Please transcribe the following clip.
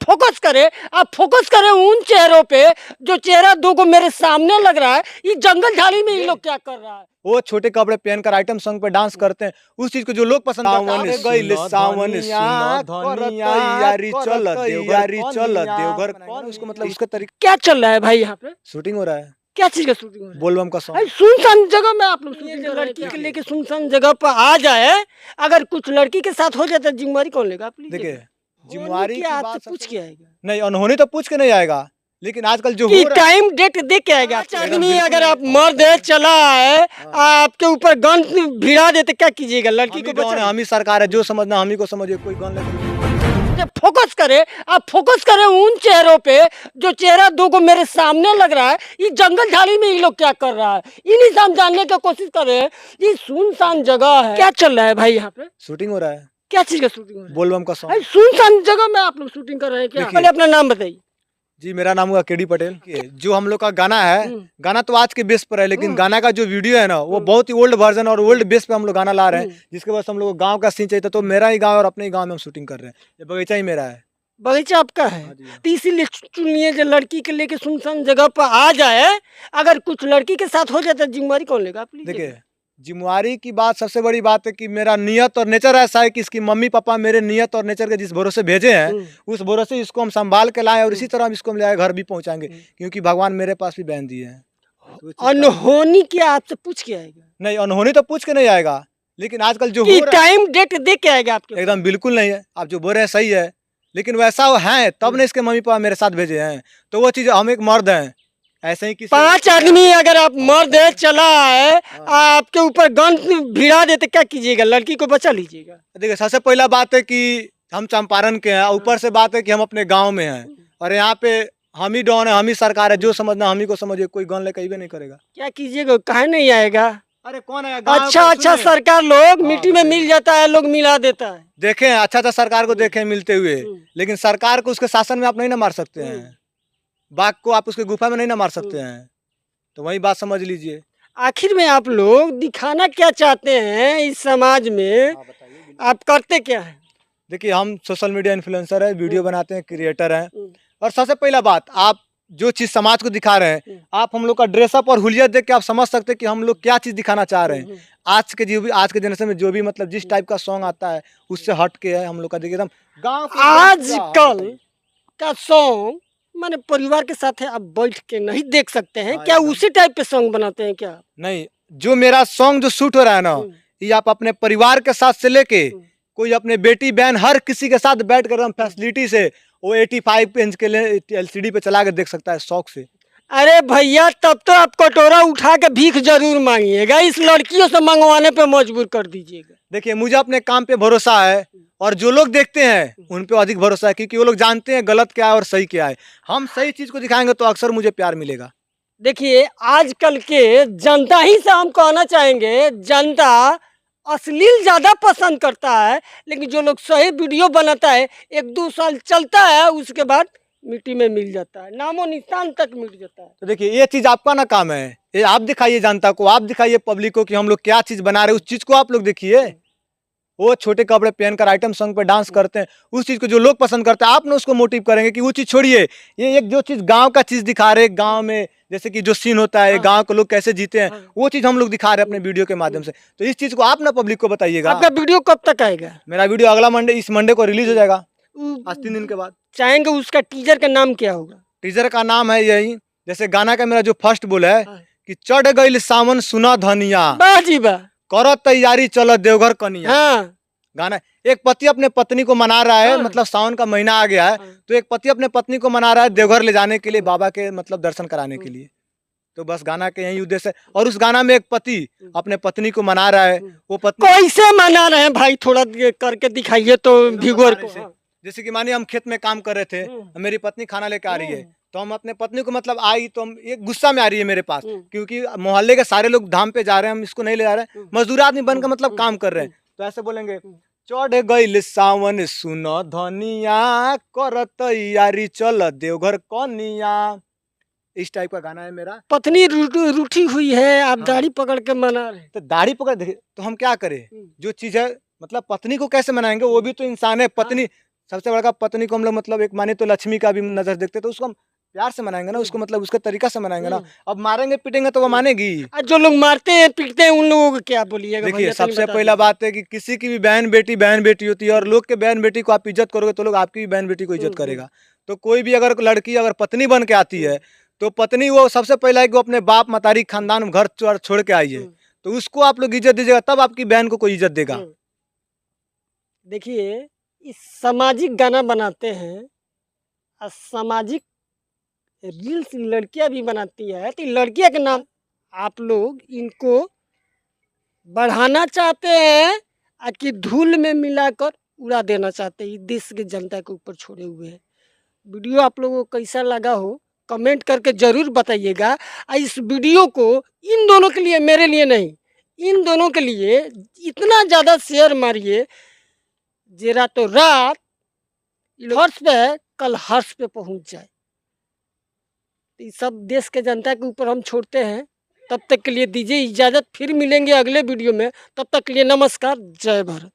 Focus करे, आप focus करें उन चेहरों पे जो चेहरा दो को मेरे सामने लग रहा है। ये जंगल झाड़ी में ये लोग क्या कर रहा है? वो छोटे कपड़े पहनकर आइटम सॉन्ग पे डांस करते हैं, उस चीज को जो लोग पसंद करते हैं। देवघर कौन उसको मतलब उसका तरीका क्या चल रहा है भाई यहाँ पे? शूटिंग हो रहा है, क्या चीज का शूटिंग हो रहा है? बोलबम का सॉन्ग। सुनसान जगह में आप लोग शूटिंग कर रहे हैं, लड़की के लेके सुनसान जगह पर आ जाए, अगर कुछ लड़की के साथ हो जाता है जिम्मेवारी कौन लेगा? आप देखिए जिम्मेवारी की बात आपसे पूछ के आएगा नहीं, अनहोनी तो पूछ के नहीं आएगा, लेकिन आजकल जो कि टाइम डेट देख के आएगा। आदमी अगर आप मर्द है चला है, आपके ऊपर गन भिड़ा देते क्या कीजिएगा? लड़की को बचा हम ही सरकार है, जो समझना हम ही को समझिए, कोई गन लेकर फोकस करे, आप फोकस करें उन चेहरों पे जो चेहरा दो को मेरे सामने लग रहा है। ये जंगल झाड़ी में ये लोग क्या कर रहा है, ये नहीं हम जानने की कोशिश कर रहे हैं। ये सुनसान जगह है, क्या चल रहा है भाई यहाँ पे? शूटिंग हो रहा है, क्या चीज का शूटिंग हो रहा है? बोलबम का सॉन्ग। सुनसान जगह में आप लोग शूटिंग कर रहे हैं क्या? पहले अपना नाम बताइए। जी मेरा नाम हुआ केडी पटेल। जो हम लोग का गाना है, गाना तो आज के बेस पर है, लेकिन गाना का जो वीडियो है ना वो बहुत ही ओल्ड वर्जन और ओल्ड बेस पे हम लोग गाना ला रहे हैं, जिसके बाद हम लोग गांव का सीन चाहिए था, तो मेरा ही गांव और अपने ही गांव में हम शूटिंग कर रहे हैं। ये बगीचा ही मेरा है। बगीचा आपका है, तो इसीलिए चुनिए जो लड़की के लेके सुनसान जगह पर आ जाए, अगर कुछ लड़की के साथ हो जाता है जिम्मेवारी कौन लेगा? आप देखिए जिम्मेवारी की बात, सबसे बड़ी बात है कि मेरा नियत और नेचर ऐसा है कि इसकी मम्मी पापा मेरे नियत और नेचर के जिस भरोसे भेजे हैं, उस भरोसे इसको हम संभाल के लाए और इसी तरह हम इसको हम ले आए, घर भी पहुंचाएंगे, क्योंकि भगवान मेरे पास भी बहन दिए हैं। अनहोनी क्या आपसे पूछ के आएगा? नहीं, अनहोनी तो पूछ के नहीं आएगा, लेकिन आजकल जो टाइम डेट देख के आएगा आपके? एकदम बिल्कुल नहीं है, आप जो बोल रहे हैं सही है, लेकिन वैसा है तब ने इसके मम्मी पापा मेरे साथ भेजे हैं, तो वो चीज हम एक मर्द हैं, ऐसे ही किसी 5 आदमी अगर आप मर्द है चला है, आपके ऊपर गन भिड़ा देते क्या कीजिएगा? लड़की को बचा लीजिएगा? देखिए सबसे पहला बात है कि हम चंपारण के हैं, ऊपर से बात है कि हम अपने गांव में हैं, और यहाँ पे हम ही डॉन है, हम ही सरकार है, जो समझना हम ही को समझिए, कोई गन ले कहीं भी नहीं करेगा। क्या कीजिएगा? काहे नहीं आएगा? अरे कौन है? अच्छा सरकार लोग मिट्टी में मिल जाता है, लोग मिला देता है। देखें अच्छा सरकार को देखें मिलते हुए, लेकिन सरकार को उसके शासन में आप नहीं ना मार सकते हैं, बाघ को आप उसके गुफा में नहीं ना मार सकते हैं, तो वही बात समझ लीजिए। आखिर में आप लोग दिखाना क्या चाहते हैं इस समाज में? आप करते क्या है? देखिए हम सोशल मीडिया इन्फ्लुएंसर है, वीडियो बनाते हैं, क्रिएटर हैं, और सबसे पहला बात, आप जो चीज समाज को दिखा रहे हैं, आप हम लोग का ड्रेसअप और हुलिया देख के आप समझ सकते हैं कि हम लोग क्या चीज दिखाना चाह रहे हैं। आज के जनरेशन में जो भी मतलब जिस टाइप का सॉन्ग आता है उससे हट के है हम लोग का। देखिए एकदम गाँव आजकल का सॉन्ग माने परिवार के साथ है, आप बैठ के नहीं देख सकते हैं क्या? उसी टाइप के सॉन्ग बनाते हैं क्या? नहीं, जो मेरा सॉन्ग जो शूट हो रहा है ना, ये आप अपने परिवार के साथ से लेके कोई अपने बेटी बहन हर किसी के साथ बैठ कर हम फैसिलिटी से वो 85 इंच के लिए LCD पे चला के देख सकता है शौक से। अरे भैया तब तो आप कटोरा उठा के भीख जरूर मांगिएगा, इस लड़कियों से मंगवाने पे मजबूर कर दीजिएगा। देखिए मुझे अपने काम पे भरोसा है, और जो लोग देखते हैं उन पे अधिक भरोसा है, क्योंकि वो लोग जानते हैं गलत क्या है और सही क्या है। हम सही चीज को दिखाएंगे तो अक्सर मुझे प्यार मिलेगा। देखिए आजकल के जनता ही से हम कहना चाहेंगे, जनता अश्लील ज्यादा पसंद करता है, लेकिन जो लोग सही वीडियो बनाता है 1-2 साल चलता है, उसके बाद मिट्टी में मिल जाता है, नामो निशान तक मिट जाता है। तो देखिए ये चीज आपका ना काम है, ये आप दिखाइए जनता को, आप दिखाइए पब्लिक को कि हम लोग क्या चीज बना रहे हैं, उस चीज को आप लोग देखिए। वो छोटे कपड़े पहनकर आइटम सॉन्ग पे डांस करते हैं, उस चीज को जो लोग पसंद करते हैं, आप ना उसको मोटिव करेंगे कि वो चीज छोड़िए। ये एक जो चीज गांव का चीज दिखा रहे, गांव में जैसे कि जो सीन होता है, गांव के लोग कैसे जीते हैं, वो चीज हम लोग दिखा रहे हैं अपने वीडियो के माध्यम से। तो इस चीज को आप ना पब्लिक को बताइएगा। आपका वीडियो कब तक आएगा? मेरा वीडियो अगला मंडे, इस मंडे को रिलीज हो जाएगा, आज 3 दिन के बाद। चाहेंगे उसका टीजर का नाम क्या होगा? टीजर का नाम है यही, जैसे गाना का मेरा जो फर्स्ट बोल है कि चढ़ गई सावन सुना धनिया, करो तैयारी चलो देवघर कनिया। गाना एक पति अपने पत्नी को मना रहा है, मतलब सावन का महीना आ गया है, तो एक पति अपने पत्नी को मना रहा है देवघर ले जाने के लिए, बाबा के मतलब दर्शन कराने के लिए। तो बस गाना के यही उद्देश्य है। और उस गाना में एक पति अपने पत्नी को मना रहा है, वो पत्नी कैसे मना रहे हैं भाई, थोड़ा करके दिखाइए तो व्यूअर को। जैसे कि मानिए हम खेत में काम कर रहे थे, मेरी पत्नी खाना लेकर आ रही है, तो हम अपने पत्नी को मतलब आई तो हम एक गुस्सा में आ रही है मेरे पास, क्योंकि मोहल्ले के सारे लोग धाम पे जा रहे हैं, हम इसको नहीं ले जा रहे हैं, मजदूर आदमी बनकर मतलब काम कर रहे हैं, तो ऐसे बोलेंगे चढ़ गई सावन सुन धनिया, कर तैयारी चल देवघर कनिया। इस टाइप का गाना है मेरा। पत्नी रूठी हुई है, आप दाढ़ी पकड़ के मना रहे, तो दाढ़ी पकड़ तो हम क्या करें? जो चीज है मतलब पत्नी को कैसे मनाएंगे, वो भी तो इंसान है। पत्नी सबसे बड़ा पत्नी को हम लोग मतलब एक माने तो लक्ष्मी का भी नजर देखते, तो उसको हम प्यार से मनाएंगे ना, उसको मतलब उसके तरीका से मनाएंगे ना। अब मारेंगे पीटेंगे तो वो मानेगी। जो लोग मारते हैं पीटते हैं उन लोगों को क्या बोलिएगा? देखिए सबसे पहला बात है कि किसी की भी बहन बेटी होती है, और लोग के बहन बेटी को आप इज्जत करोगे तो लोग आपकी भी बहन बेटी को इज्जत करेगा। तो कोई भी अगर लड़की अगर पत्नी बन के आती है तो पत्नी वो सबसे पहला है कि वो अपने बाप मतारी खानदान घर छोड़ के आई है, तो उसको आप लोग इज्जत दीजिएगा, तब आपकी बहन को कोई इज्जत देगा। देखिए इस सामाजिक गाना बनाते हैं और सामाजिक रील्स लड़कियां भी बनाती है, तो लड़कियां के नाम आप लोग इनको बढ़ाना चाहते हैं कि धूल में मिलाकर उड़ा देना चाहते हैं? देश के जनता के ऊपर छोड़े हुए हैं। वीडियो आप लोगों को कैसा लगा हो कमेंट करके ज़रूर बताइएगा। इस वीडियो को इन दोनों के लिए, मेरे लिए नहीं, इन दोनों के लिए इतना ज़्यादा शेयर मारिए जरा तो रात हर्ष पे है, कल हर्ष पे पहुंच जाए। इस सब देश के जनता के ऊपर हम छोड़ते हैं। तब तक के लिए दीजिए इजाज़त, फिर मिलेंगे अगले वीडियो में। तब तक के लिए नमस्कार, जय भारत।